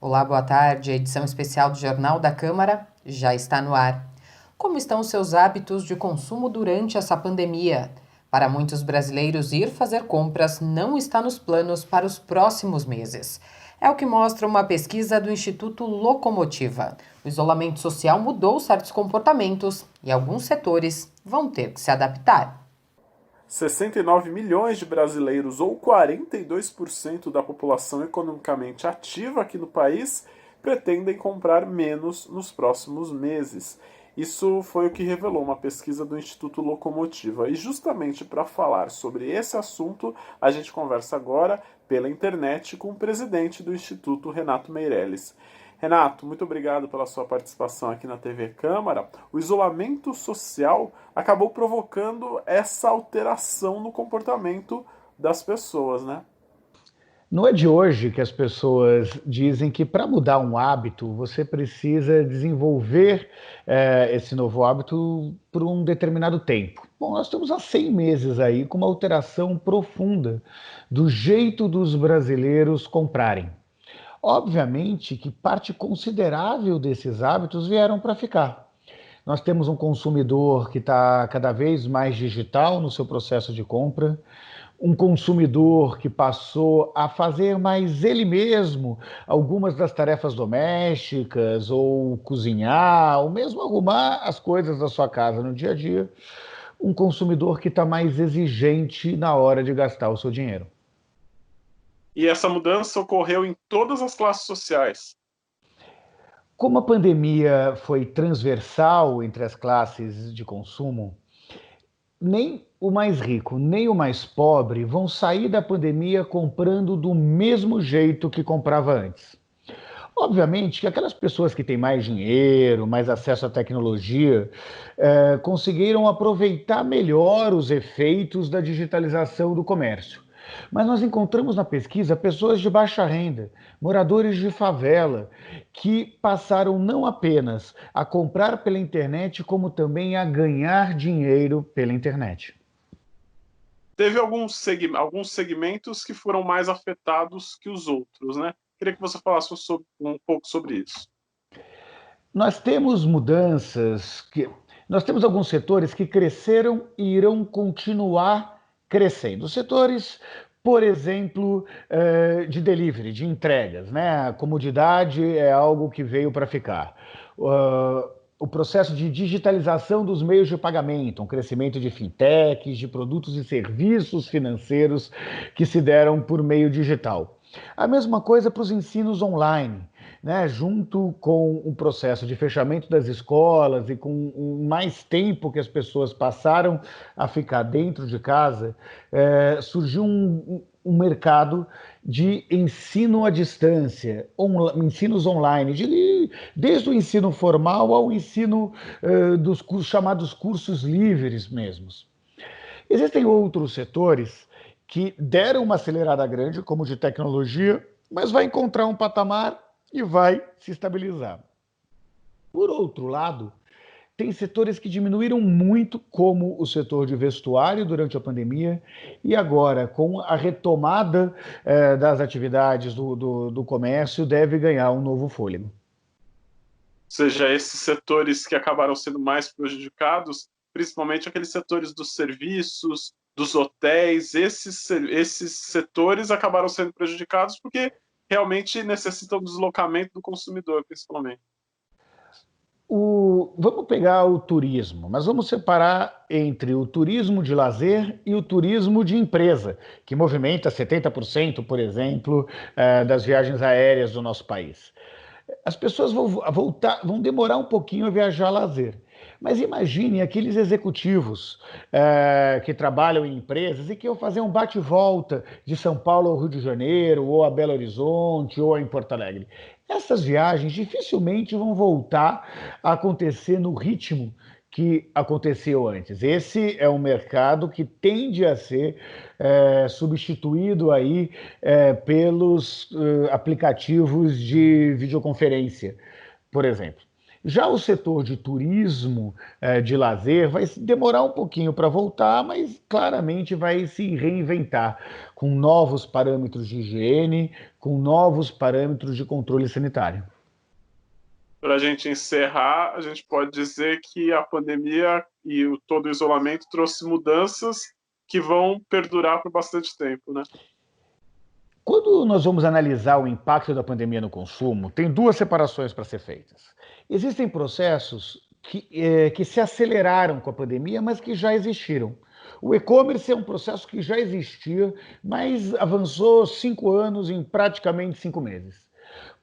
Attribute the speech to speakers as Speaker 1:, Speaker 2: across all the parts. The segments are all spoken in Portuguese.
Speaker 1: Olá, boa tarde. A edição especial do Jornal da Câmara já está no ar. Como estão os seus hábitos de consumo durante essa pandemia? Para muitos brasileiros, ir fazer compras não está nos planos para os próximos meses. É o que mostra uma pesquisa do Instituto Locomotiva. O isolamento social mudou certos comportamentos e alguns setores vão ter que se adaptar.
Speaker 2: 69 milhões de brasileiros, ou 42% da população economicamente ativa aqui no país, pretendem comprar menos nos próximos meses. Isso foi o que revelou uma pesquisa do Instituto Locomotiva. E justamente para falar sobre esse assunto, a gente conversa agora pela internet com o presidente do Instituto, Renato Meirelles. Renato, muito obrigado pela sua participação aqui na TV Câmara. O isolamento social acabou provocando essa alteração no comportamento das pessoas, né?
Speaker 3: Não é de hoje que as pessoas dizem que para mudar um hábito você precisa desenvolver esse novo hábito por um determinado tempo. Bom, nós estamos há 100 meses aí com uma alteração profunda do jeito dos brasileiros comprarem. Obviamente que parte considerável desses hábitos vieram para ficar. Nós temos um consumidor que está cada vez mais digital no seu processo de compra, um consumidor que passou a fazer mais ele mesmo algumas das tarefas domésticas, ou cozinhar, ou mesmo arrumar as coisas da sua casa no dia a dia, um consumidor que está mais exigente na hora de gastar o seu dinheiro.
Speaker 2: E essa mudança ocorreu em todas as classes sociais.
Speaker 3: Como a pandemia foi transversal entre as classes de consumo, nem o mais rico, nem o mais pobre vão sair da pandemia comprando do mesmo jeito que comprava antes. Obviamente que aquelas pessoas que têm mais dinheiro, mais acesso à tecnologia, conseguiram aproveitar melhor os efeitos da digitalização do comércio. Mas nós encontramos na pesquisa pessoas de baixa renda, moradores de favela, que passaram não apenas a comprar pela internet, como também a ganhar dinheiro pela internet.
Speaker 2: Teve alguns segmentos que foram mais afetados que os outros, né? Queria que você falasse um pouco sobre isso.
Speaker 3: Nós temos mudanças que. Nós temos alguns setores que cresceram e irão continuar crescendo. Setores, por exemplo, de delivery, de entregas, né? A comodidade é algo que veio para ficar. O processo de digitalização dos meios de pagamento, um crescimento de fintechs, de produtos e serviços financeiros que se deram por meio digital. A mesma coisa para os ensinos online, né? Junto com o processo de fechamento das escolas e com mais tempo que as pessoas passaram a ficar dentro de casa, surgiu um mercado de ensino à distância, ensinos online, desde o ensino formal ao ensino dos chamados cursos livres mesmos. Existem outros setores que deram uma acelerada grande, como de tecnologia, mas vai encontrar um patamar e vai se estabilizar. Por outro lado, tem setores que diminuíram muito, como o setor de vestuário durante a pandemia, e agora, com a retomada das atividades do comércio, deve ganhar um novo fôlego.
Speaker 2: Seja, esses setores que acabaram sendo mais prejudicados, principalmente aqueles setores dos serviços, dos hotéis, esses setores acabaram sendo prejudicados porque realmente necessitam do deslocamento do consumidor, principalmente.
Speaker 3: Vamos pegar o turismo, mas vamos separar entre o turismo de lazer e o turismo de empresa, que movimenta 70%, por exemplo, das viagens aéreas do nosso país. As pessoas vão demorar um pouquinho a viajar a lazer. Mas imagine aqueles executivos que trabalham em empresas e que iam fazer um bate-volta de São Paulo ao Rio de Janeiro, ou a Belo Horizonte, ou em Porto Alegre. Essas viagens dificilmente vão voltar a acontecer no ritmo que aconteceu antes. Esse é um mercado que tende a ser substituído aí pelos aplicativos de videoconferência, por exemplo. Já o setor de turismo, de lazer, vai demorar um pouquinho para voltar, mas claramente vai se reinventar com novos parâmetros de higiene, com novos parâmetros de controle sanitário.
Speaker 2: Para a gente encerrar, a gente pode dizer que a pandemia e todo o isolamento trouxe mudanças que vão perdurar por bastante tempo, né?
Speaker 3: Quando nós vamos analisar o impacto da pandemia no consumo, tem duas separações para ser feitas. Existem processos que se aceleraram com a pandemia, mas que já existiram. O e-commerce é um processo que já existia, mas avançou 5 anos em praticamente 5 meses.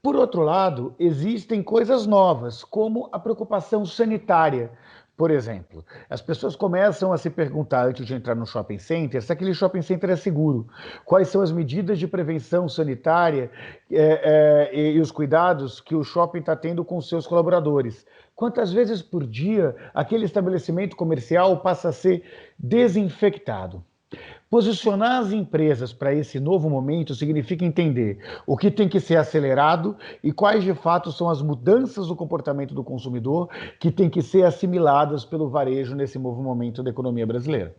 Speaker 3: Por outro lado, existem coisas novas, como a preocupação sanitária. Por exemplo, as pessoas começam a se perguntar antes de entrar no shopping center se aquele shopping center é seguro, quais são as medidas de prevenção sanitária e os cuidados que o shopping está tendo com seus colaboradores. Quantas vezes por dia aquele estabelecimento comercial passa a ser desinfectado? Posicionar as empresas para esse novo momento significa entender o que tem que ser acelerado e quais de fato são as mudanças do comportamento do consumidor que tem que ser assimiladas pelo varejo nesse novo momento da economia brasileira.